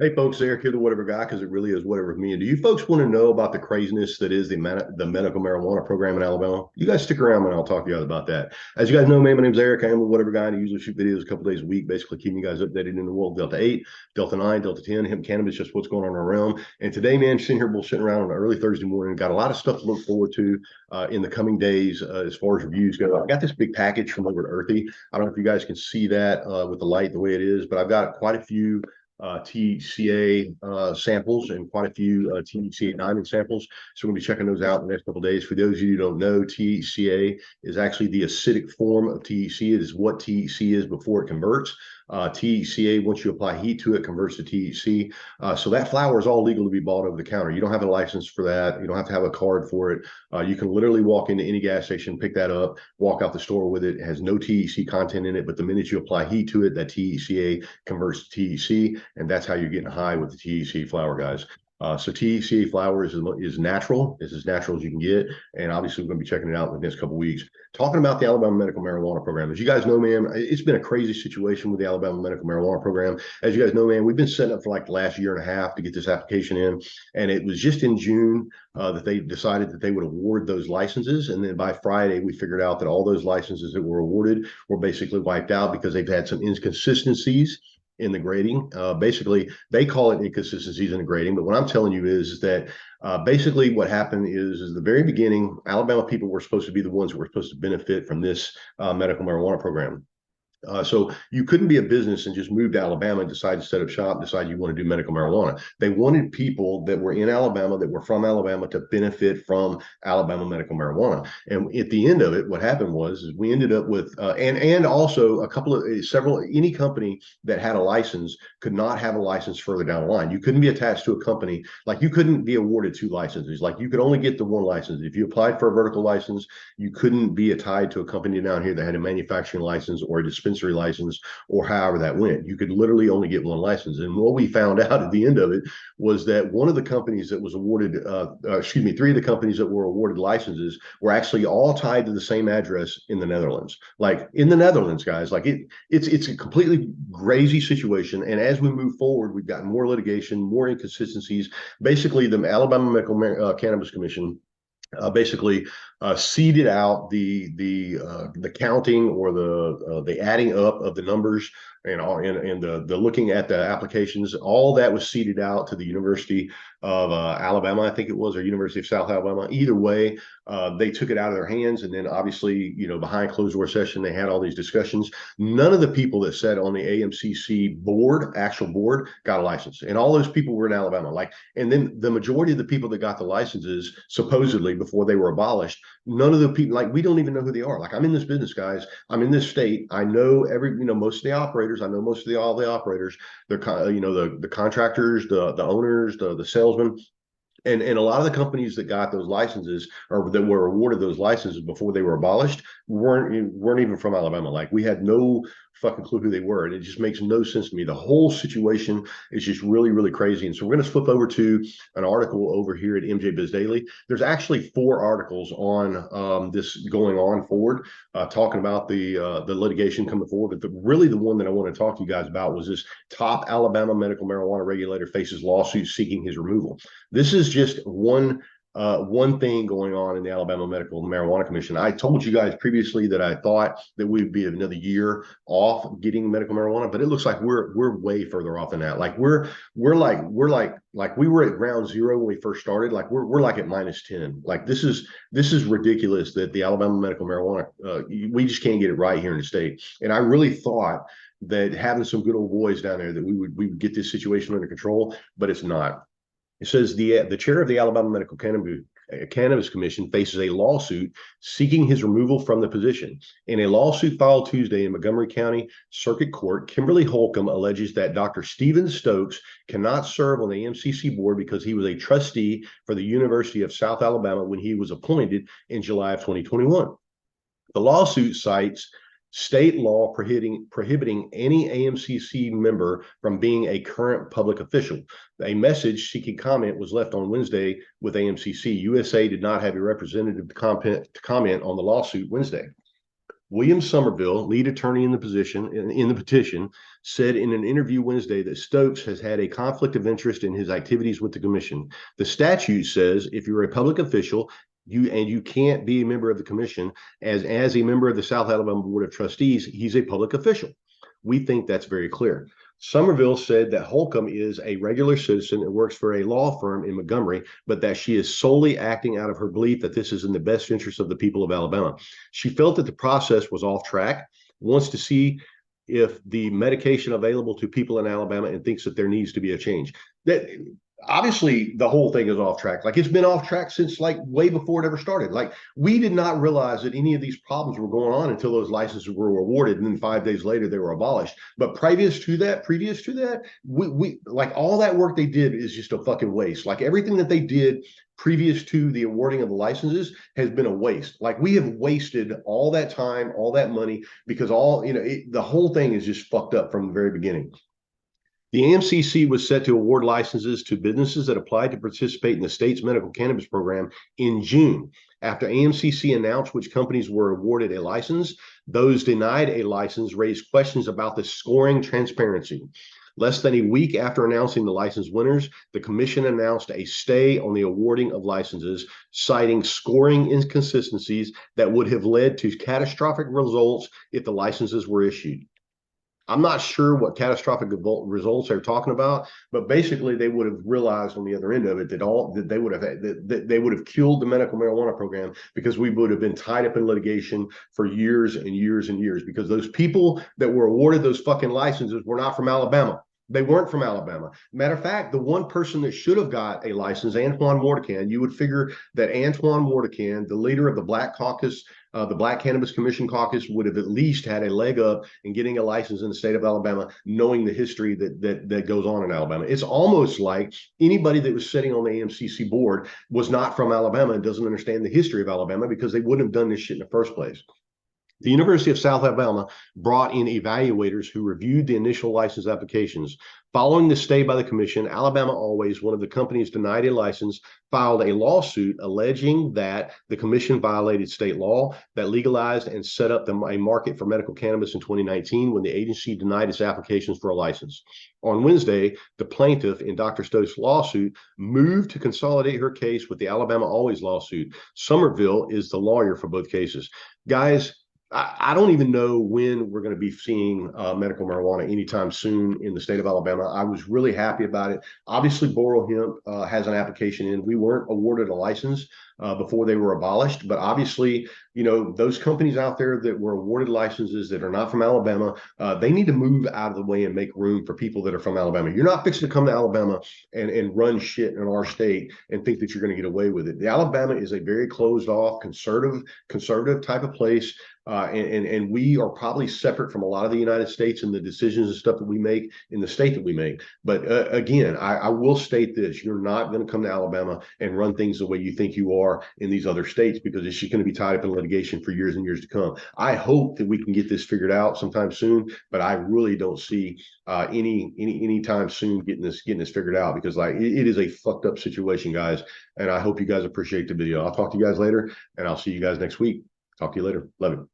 Hey folks, Eric here, the Whatever Guy, because it really is whatever with me. And do you folks want to know about the craziness that is the medical marijuana program in Alabama? You guys stick around and I'll talk to you guys about that. As you guys know, man, my name's Eric. I am the Whatever Guy, and I usually shoot videos a couple days a week, basically keeping you guys updated in the world of Delta 8, Delta 9, Delta 10, hemp cannabis, just what's going on in our realm. And today, man, sitting here bullshitting around on an early Thursday morning, got a lot of stuff to look forward to in the coming days as far as reviews go. I got this big package from over at Earthy. I don't know if you guys can see that with the light the way it is, but I've got quite a few THC-A samples and quite a few THC-A diamond samples. So we'll be checking those out in the next couple of days. For those of you who don't know, THC-A is actually the acidic form of THC. It is what THC is before it converts. THC-A, once you apply heat to it, converts to THC. So that flower is all legal to be bought over the counter. You don't have a license for that. You don't have to have a card for it. You can literally walk into any gas station, pick that up, walk out the store with it. It has no THC content in it, but the minute you apply heat to it, that THC-A converts to THC, and that's how you're getting high with the THC flower, guys. So THC flower is natural. It's as natural as you can get. And obviously, we're going to be checking it out in the next couple of weeks. Talking about the Alabama medical marijuana program. As you guys know, man, it's been a crazy situation with the Alabama medical marijuana program. As you guys know, man, we've been setting up for like the last year and a half to get this application in. And it was just in June that they decided that they would award those licenses. And then by Friday, we figured out that all those licenses that were awarded were basically wiped out because they've had some inconsistencies in the grading. Basically, they call it inconsistencies in the grading, but what I'm telling you is that basically what happened is the very beginning, Alabama people were supposed to be the ones that were supposed to benefit from this medical marijuana program. So you couldn't be a business and just move to Alabama and decide to set up shop, decide you want to do medical marijuana. They wanted people that were in Alabama, that were from Alabama, to benefit from Alabama medical marijuana. And at the end of it, what happened was we ended up with, and also a couple of any company that had a license could not have a license further down the line. You couldn't be attached to a company, like you couldn't be awarded two licenses. Like you could only get the one license. If you applied for a vertical license, you couldn't be tied to a company down here that had a manufacturing license or a dispensary license, or however that went. You could literally only get one license. And what we found out at the end of it was that one of the companies that was awarded, three of the companies that were awarded licenses were actually all tied to the same address in the Netherlands. Like in the Netherlands, guys, like it's a completely crazy situation. And as we move forward, we've got more litigation, more inconsistencies. Basically, the Alabama Medical Cannabis Commission basically seeded out the counting or the adding up of the numbers and the looking at the applications. All that was seeded out to the University of Alabama, I think it was, or University of South Alabama. Either way, they took it out of their hands, and then obviously, behind closed door session, they had all these discussions. None of the people that sat on the AMCC board, actual board, got a license, and all those people were in Alabama. And then the majority of the people that got the licenses, supposedly before they were abolished, none of the people, we don't even know who they are. Like, I'm in this business, guys. I'm in this state. I know most of the operators. I know most of all the operators. They're the contractors, the owners, the salesmen. And a lot of the companies that got those licenses, or that were awarded those licenses before they were abolished, weren't even from Alabama. Like, we had no fucking clue who they were, and it just makes no sense to me. The whole situation is just really, really crazy. And so we're going to flip over to an article over here at MJ Biz Daily. There's actually 4 articles on this going on forward, talking about the litigation coming forward. But really, the one that I want to talk to you guys about was this top Alabama medical marijuana regulator faces lawsuit seeking his removal. This is just one thing going on in the Alabama Medical Marijuana Commission. I told you guys previously that I thought that we'd be another year off getting medical marijuana, but it looks like we're way further off than that. Like we're like we were at ground zero when we first started. Like we're like at -10. Like this is ridiculous that the Alabama Medical Marijuana we just can't get it right here in the state. And I really thought that having some good old boys down there that we would get this situation under control, but it's not. It says the chair of the Alabama Medical Cannabis Commission faces a lawsuit seeking his removal from the position. In a lawsuit filed Tuesday in Montgomery County Circuit Court, Kimberly Holcomb alleges that Dr. Stephen Stokes cannot serve on the AMCC board because he was a trustee for the University of South Alabama when he was appointed in July of 2021. The lawsuit cites state law prohibiting any AMCC member from being a current public official. A message seeking comment was left on Wednesday with AMCC. USA did not have a representative to comment on the lawsuit Wednesday. William Somerville, lead attorney in the petition, said in an interview Wednesday that Stokes has had a conflict of interest in his activities with the commission. The statute says if you're a public official, you can't be a member of the commission as a member of the South Alabama Board of Trustees, he's a public official. We think that's very clear. Somerville said that Holcomb is a regular citizen and works for a law firm in Montgomery, but that she is solely acting out of her belief that this is in the best interest of the people of Alabama. She felt that the process was off track, wants to see if the medication available to people in Alabama, and thinks that there needs to be a change. That obviously the whole thing is off track. Like, it's been off track since like way before it ever started. Like, we did not realize that any of these problems were going on until those licenses were awarded, and then 5 days later they were abolished. But previous to that, we like, all that work they did is just a fucking waste. Like, everything that they did previous to the awarding of the licenses has been a waste. Like, we have wasted all that time, all that money, because the whole thing is just fucked up from the very beginning. The AMCC was set to award licenses to businesses that applied to participate in the state's medical cannabis program in June. After AMCC announced which companies were awarded a license, those denied a license raised questions about the scoring transparency. Less than a week after announcing the license winners, the commission announced a stay on the awarding of licenses, citing scoring inconsistencies that would have led to catastrophic results if the licenses were issued. I'm not sure what catastrophic results they're talking about, but basically they would have realized on the other end of it that they would have killed the medical marijuana program, because we would have been tied up in litigation for years and years and years, because those people that were awarded those fucking licenses were not from Alabama. They weren't from Alabama. Matter of fact, the one person that should have got a license, Antoine Mordecan, you would figure that Antoine Mordecan, the leader of the Black Caucus, the Black Cannabis Commission Caucus, would have at least had a leg up in getting a license in the state of Alabama, knowing the history that goes on in Alabama. It's almost like anybody that was sitting on the AMCC board was not from Alabama and doesn't understand the history of Alabama, because they wouldn't have done this shit in the first place. The University of South Alabama brought in evaluators who reviewed the initial license applications. Following the stay by the commission, Alabama Always, one of the companies denied a license, filed a lawsuit alleging that the commission violated state law that legalized and set up a market for medical cannabis in 2019, when the agency denied its applications for a license. On Wednesday, the plaintiff in Dr. Stokes' lawsuit moved to consolidate her case with the Alabama Always lawsuit. Somerville is the lawyer for both cases. Guys, I don't even know when we're going to be seeing medical marijuana anytime soon in the state of Alabama. I was really happy about it. Obviously, Boral Hemp has an application in. We weren't awarded a license before they were abolished, but obviously, those companies out there that were awarded licenses that are not from Alabama, they need to move out of the way and make room for people that are from Alabama. You're not fixing to come to Alabama and run shit in our state and think that you're going to get away with it. The Alabama is a very closed off, conservative type of place. And we are probably separate from a lot of the United States in the decisions and stuff that we make in the state that we make. But again, I will state this: you're not going to come to Alabama and run things the way you think you are in these other states, because it's just going to be tied up in litigation for years and years to come. I hope that we can get this figured out sometime soon, but I really don't see any time soon getting this figured out, because it is a fucked up situation, guys. And I hope you guys appreciate the video. I'll talk to you guys later, and I'll see you guys next week. Talk to you later. Love it.